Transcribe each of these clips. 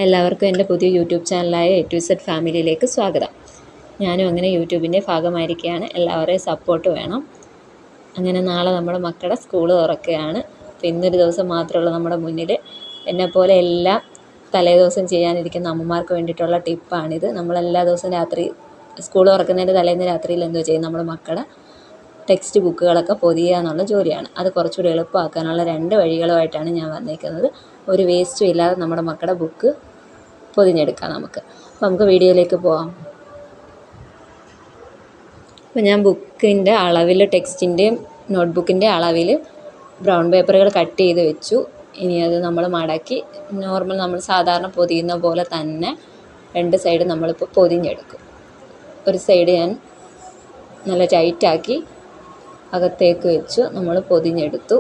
എല്ലാവർക്കും എൻ്റെ പുതിയ യൂട്യൂബ് ചാനലായ എ ടു ഇസഡ് ഫാമിലിയിലേക്ക് സ്വാഗതം. ഞാനും അങ്ങനെ യൂട്യൂബിൻ്റെ ഭാഗമായിരിക്കുകയാണ്. എല്ലാവരെയും സപ്പോർട്ട് വേണം. അങ്ങനെ നാളെ നമ്മുടെ മക്കളുടെ സ്കൂൾ തുറക്കുകയാണ്. അപ്പോൾ ഇന്നൊരു ദിവസം മാത്രമുള്ള നമ്മുടെ മുന്നിൽ. എന്നെപ്പോലെ എല്ലാം തലേദിവസം ചെയ്യാനിരിക്കുന്ന അമ്മമാർക്ക് വേണ്ടിയിട്ടുള്ള ടിപ്പാണിത്. നമ്മളെല്ലാ ദിവസവും രാത്രി സ്കൂൾ തുറക്കുന്നതിൻ്റെ തലേന്ന് രാത്രിയിൽ എന്തോ ചെയ്യും, നമ്മുടെ മക്കളുടെ ടെക്സ്റ്റ് ബുക്കുകളൊക്കെ പൊതിയുക എന്നുള്ള ജോലിയാണ്. അത് കുറച്ചുകൂടി എളുപ്പമാക്കാനുള്ള 2 വഴികളുമായിട്ടാണ് ഞാൻ വന്നിരിക്കുന്നത്. ഒരു വേസ്റ്റും ഇല്ലാതെ നമ്മുടെ മക്കളുടെ ബുക്ക് പൊതിഞ്ഞെടുക്കാം നമുക്ക്. അപ്പോൾ നമുക്ക് വീഡിയോയിലേക്ക് പോകാം. അപ്പോൾ ഞാൻ ബുക്കിൻ്റെ അളവിൽ, ടെക്സ്റ്റിൻ്റെയും നോട്ട്ബുക്കിൻ്റെ അളവിൽ ബ്രൗൺ പേപ്പറുകൾ കട്ട് ചെയ്ത് വെച്ചു. ഇനി അത് നമ്മൾ മടക്കി നോർമൽ നമ്മൾ സാധാരണ പൊതിയുന്ന പോലെ തന്നെ 2 സൈഡ് നമ്മളിപ്പോൾ പൊതിഞ്ഞെടുക്കും. ഒരു സൈഡ് ഞാൻ നല്ല ടൈറ്റാക്കി അകത്തേക്ക് വെച്ചു നമ്മൾ പൊതിഞ്ഞെടുത്തു.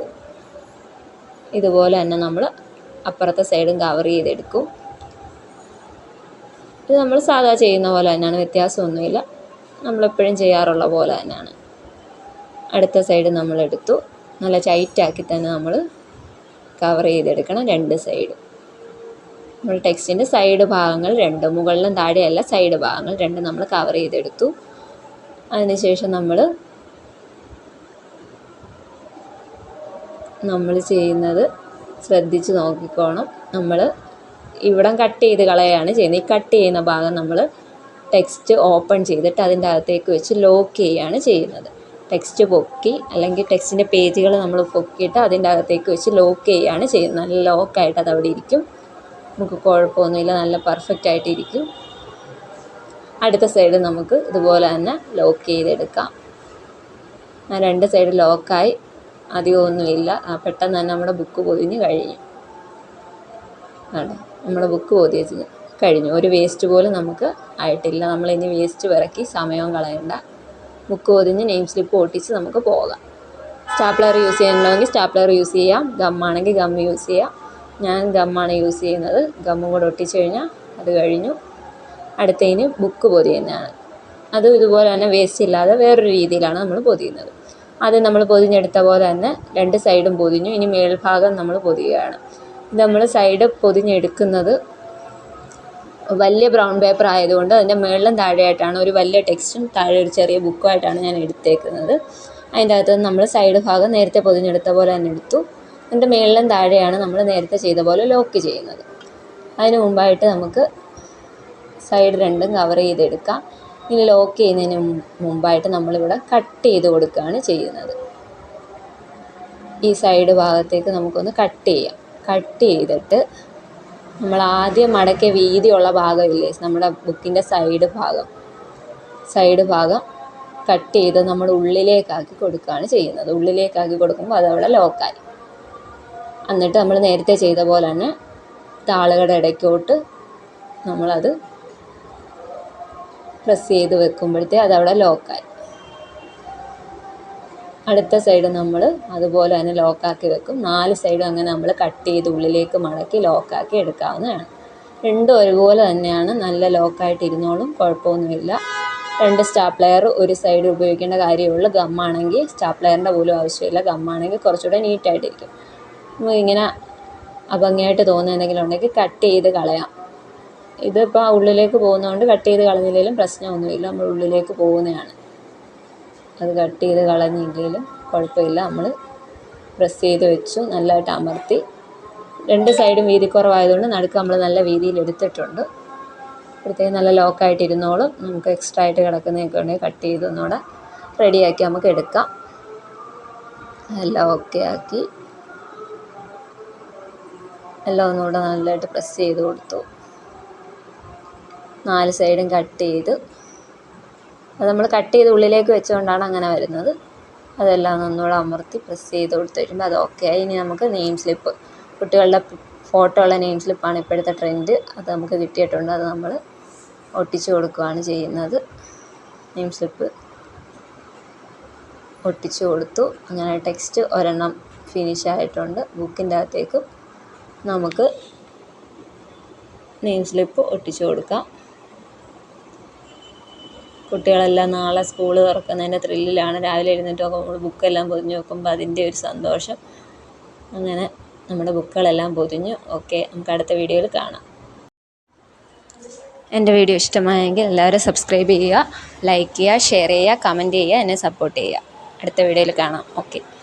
ഇതുപോലെ തന്നെ നമ്മൾ അപ്പുറത്തെ സൈഡും കവർ ചെയ്തെടുക്കും. ഇത് നമ്മൾ സാധാ ചെയ്യുന്ന പോലെ തന്നെയാണ്, വ്യത്യാസമൊന്നുമില്ല. നമ്മളെപ്പോഴും ചെയ്യാറുള്ള പോലെ തന്നെയാണ്. അടുത്ത സൈഡ് നമ്മളെടുത്തു. നല്ല ടൈറ്റാക്കി തന്നെ നമ്മൾ കവർ ചെയ്തെടുക്കണം 2 സൈഡും. നമ്മൾ ടെക്സ്റ്റിൻ്റെ സൈഡ് ഭാഗങ്ങൾ 2, മുകളിലും താഴെയല്ല, സൈഡ് ഭാഗങ്ങൾ 2 നമ്മൾ കവർ ചെയ്തെടുത്തു. അതിനുശേഷം നമ്മൾ ചെയ്യുന്നത് ശ്രദ്ധിച്ച് നോക്കിക്കോണം. നമ്മൾ ഇവിടം കട്ട് ചെയ്ത് കളയുകയാണ് ചെയ്യുന്നത്. ഈ കട്ട് ചെയ്യുന്ന ഭാഗം നമ്മൾ ടെക്സ്റ്റ് ഓപ്പൺ ചെയ്തിട്ട് അതിൻ്റെ അകത്തേക്ക് വെച്ച് ലോക്ക് ചെയ്യുകയാണ് ചെയ്യുന്നത്. ടെക്സ്റ്റ് പൊക്കി, അല്ലെങ്കിൽ ടെക്സ്റ്റിൻ്റെ പേജുകൾ നമ്മൾ പൊക്കിയിട്ട് അതിൻ്റെ അകത്തേക്ക് വെച്ച് ലോക്ക് ചെയ്യുകയാണ് ചെയ്യുന്നത്. നല്ല ലോക്കായിട്ട് അതവിടെ ഇരിക്കും. നമുക്ക് കുഴപ്പമൊന്നുമില്ല, നല്ല പെർഫെക്റ്റ് ആയിട്ടിരിക്കും. അടുത്ത സൈഡ് നമുക്ക് ഇതുപോലെ തന്നെ ലോക്ക് ചെയ്തെടുക്കാം. 2 സൈഡ് ലോക്കായി, അധികമൊന്നുമില്ല. പെട്ടെന്ന് തന്നെ നമ്മുടെ ബുക്ക് പൊതിഞ്ഞ് കഴിഞ്ഞു. നമ്മുടെ ബുക്ക് പൊതിഞ്ഞ് കഴിഞ്ഞു. ഒരു വേസ്റ്റ് പോലും നമുക്ക് ആയിട്ടില്ല. നമ്മളിനി വേസ്റ്റ് പിറക്കി സമയവും കളയണ്ട. ബുക്ക് പൊതിഞ്ഞ് നെയിം സ്ലിപ്പ് ഒട്ടിച്ച് നമുക്ക് പോകാം. സ്റ്റാപ്ലർ യൂസ് ചെയ്യണമെങ്കിൽ സ്റ്റാപ്ലർ യൂസ് ചെയ്യാം, ഗമ്മാണെങ്കിൽ ഗം യൂസ് ചെയ്യാം. ഞാൻ ഗമ്മാണ് യൂസ് ചെയ്യുന്നത്. ഗമ്മും കൂടെ ഒട്ടിച്ച് കഴിഞ്ഞാൽ അത് കഴിഞ്ഞു. അടുത്തതിന് ബുക്ക് പൊതിയുന്നതാണ്. അതും ഇതുപോലെ തന്നെ വേസ്റ്റ് ഇല്ലാതെ വേറൊരു രീതിയിലാണ് നമ്മൾ പൊതിയുന്നത്. അത് നമ്മൾ പൊതിഞ്ഞെടുത്ത പോലെ തന്നെ 2 സൈഡും പൊതിഞ്ഞു. ഇനി മേൽഭാഗം നമ്മൾ പൊതിയുകയാണ്. ഇത് നമ്മൾ സൈഡ് പൊതിഞ്ഞെടുക്കുന്നത് വലിയ ബ്രൗൺ പേപ്പർ ആയതുകൊണ്ട് അതിൻ്റെ മുകളിലും താഴെയായിട്ടാണ് ഒരു വലിയ ടെക്സ്റ്റും താഴെ ഒരു ചെറിയ ബുക്കുമായിട്ടാണ് ഞാൻ എടുത്തേക്കുന്നത്. അതിൻ്റെ അകത്ത് നമ്മൾ സൈഡ് ഭാഗം നേരത്തെ പൊതിഞ്ഞെടുത്ത പോലെ തന്നെ എടുത്തു. അതിൻ്റെ മുകളിലും താഴെയാണ് നമ്മൾ നേരത്തെ ചെയ്ത പോലെ ലോക്ക് ചെയ്യുന്നത്. അതിന് മുമ്പായിട്ട് നമുക്ക് സൈഡ് 2ഉം കവർ ചെയ്തെടുക്കാം. ഇനി ലോക്ക് ചെയ്യുന്നതിന് മുമ്പായിട്ട് നമ്മളിവിടെ കട്ട് ചെയ്ത് കൊടുക്കുകയാണ് ചെയ്യുന്നത്. ഈ സൈഡ് ഭാഗത്തേക്ക് നമുക്കൊന്ന് കട്ട് ചെയ്യാം. കട്ട് ചെയ്തിട്ട് നമ്മൾ ആദ്യം മടക്കിയ വീതിയുള്ള ഭാഗമില്ലേ, നമ്മുടെ ബുക്കിൻ്റെ സൈഡ് ഭാഗം കട്ട് ചെയ്ത് നമ്മൾ ഉള്ളിലേക്കാക്കി കൊടുക്കുകയാണ് ചെയ്യുന്നത്. ഉള്ളിലേക്കാക്കി കൊടുക്കുമ്പോൾ അതവിടെ ലോക്കായി. എന്നിട്ട് നമ്മൾ നേരത്തെ ചെയ്ത പോലെ തന്നെ താളുകളുടെ ഇടയ്ക്കോട്ട് നമ്മളത് പ്രസ് ചെയ്ത് വെക്കുമ്പോഴത്തേ അതവിടെ ലോക്കായി. അടുത്ത സൈഡ് നമ്മൾ അതുപോലെ തന്നെ ലോക്കാക്കി വെക്കും. 4 സൈഡും അങ്ങനെ നമ്മൾ കട്ട് ചെയ്ത് ഉള്ളിലേക്ക് മടക്കി ലോക്കാക്കി എടുക്കാവുന്നതാണ്. 2 ഒരുപോലെ തന്നെയാണ്, നല്ല ലോക്കായിട്ടിരുന്നോളും, കുഴപ്പമൊന്നുമില്ല. 2 സ്റ്റാപ്ലെയർ ഒരു സൈഡ് ഉപയോഗിക്കേണ്ട കാര്യമുള്ളൂ. ഗമ്മാണെങ്കിൽ സ്റ്റാപ്ലെയറിൻ്റെ പോലും ആവശ്യമില്ല. ഗമ്മാണെങ്കിൽ കുറച്ചുകൂടെ നീറ്റായിട്ടിരിക്കും. ഇങ്ങനെ അഭംഗിയായിട്ട് തോന്നുന്ന എന്തെങ്കിലും ഉണ്ടെങ്കിൽ കട്ട് ചെയ്ത് കളയാം. ഇതിപ്പോൾ ഉള്ളിലേക്ക് പോകുന്നതുകൊണ്ട് കട്ട് ചെയ്ത് കളഞ്ഞില്ലെങ്കിലും പ്രശ്നമൊന്നുമില്ല. നമ്മൾ ഉള്ളിലേക്ക് പോകുന്നതാണ്. അത് കട്ട് ചെയ്ത് കളഞ്ഞില്ലെങ്കിലും കുഴപ്പമില്ല. നമ്മൾ പ്രസ് ചെയ്ത് വെച്ചു, നല്ലതായിട്ട് അമർത്തി. 2 സൈഡും വീതി കുറവായതുകൊണ്ട് നടുക്ക് നമ്മൾ നല്ല വീതിയിൽ എടുത്തിട്ടുണ്ട്. അപ്പോഴത്തേക്കും നല്ല ലോക്കായിട്ടിരുന്നോളും. നമുക്ക് എക്സ്ട്രാ ആയിട്ട് കിടക്കുന്നതൊക്കെ ഉണ്ടെങ്കിൽ കട്ട് ചെയ്ത് ഒന്നുകൂടെ റെഡിയാക്കി നമുക്ക് എടുക്കാം. എല്ലാം ഓക്കെ ആക്കി എല്ലാം ഒന്നുകൂടെ നല്ലതായിട്ട് പ്രസ് ചെയ്ത് കൊടുത്തു. 4 സൈഡും കട്ട് ചെയ്ത്, അത് നമ്മൾ കട്ട് ചെയ്ത് ഉള്ളിലേക്ക് വെച്ചുകൊണ്ടാണ് അങ്ങനെ വരുന്നത്. അതെല്ലാം ഒന്നുകൂടെ അമർത്തി പ്രസ് ചെയ്ത് കൊടുത്ത് കഴിയുമ്പോൾ അത് ഓക്കെ ആയി. ഇനി നമുക്ക് നെയിം സ്ലിപ്പ്, കുട്ടികളുടെ ഫോട്ടോ ഉള്ള നെയിം സ്ലിപ്പാണ് ഇപ്പോഴത്തെ ട്രെൻഡ്. അത് നമുക്ക് കിട്ടിയിട്ടുണ്ട്. അത് നമ്മൾ ഒട്ടിച്ച് കൊടുക്കുകയാണ് ചെയ്യുന്നത്. നെയിം സ്ലിപ്പ് ഒട്ടിച്ച് കൊടുത്തു. അങ്ങനെ ടെക്സ്റ്റ് ഒരെണ്ണം ഫിനിഷ് ആയിട്ടുണ്ട്. ബുക്കിൻ്റെ അകത്തേക്ക് നമുക്ക് നെയിം സ്ലിപ്പ് ഒട്ടിച്ച് കൊടുക്കാം. കുട്ടികളെല്ലാം നാളെ സ്കൂൾ തുറക്കുന്നതിൻ്റെ ത്രില്ലിലാണ്. രാവിലെ എഴുന്നേറ്റൊക്കെ നമ്മൾ ബുക്കെല്ലാം പൊതിഞ്ഞ് വെക്കുമ്പോൾ അതിൻ്റെ ഒരു സന്തോഷം. അങ്ങനെ നമ്മുടെ ബുക്കുകളെല്ലാം പൊതിഞ്ഞു. ഓക്കെ, നമുക്ക് അടുത്ത വീഡിയോയിൽ കാണാം. എൻ്റെ വീഡിയോ ഇഷ്ടമായെങ്കിൽ എല്ലാവരും സബ്സ്ക്രൈബ് ചെയ്യുക, ലൈക്ക് ചെയ്യുക, ഷെയർ ചെയ്യുക, കമൻറ്റ് ചെയ്യുക, എന്നെ സപ്പോർട്ട് ചെയ്യുക. അടുത്ത വീഡിയോയിൽ കാണാം. ഓക്കെ.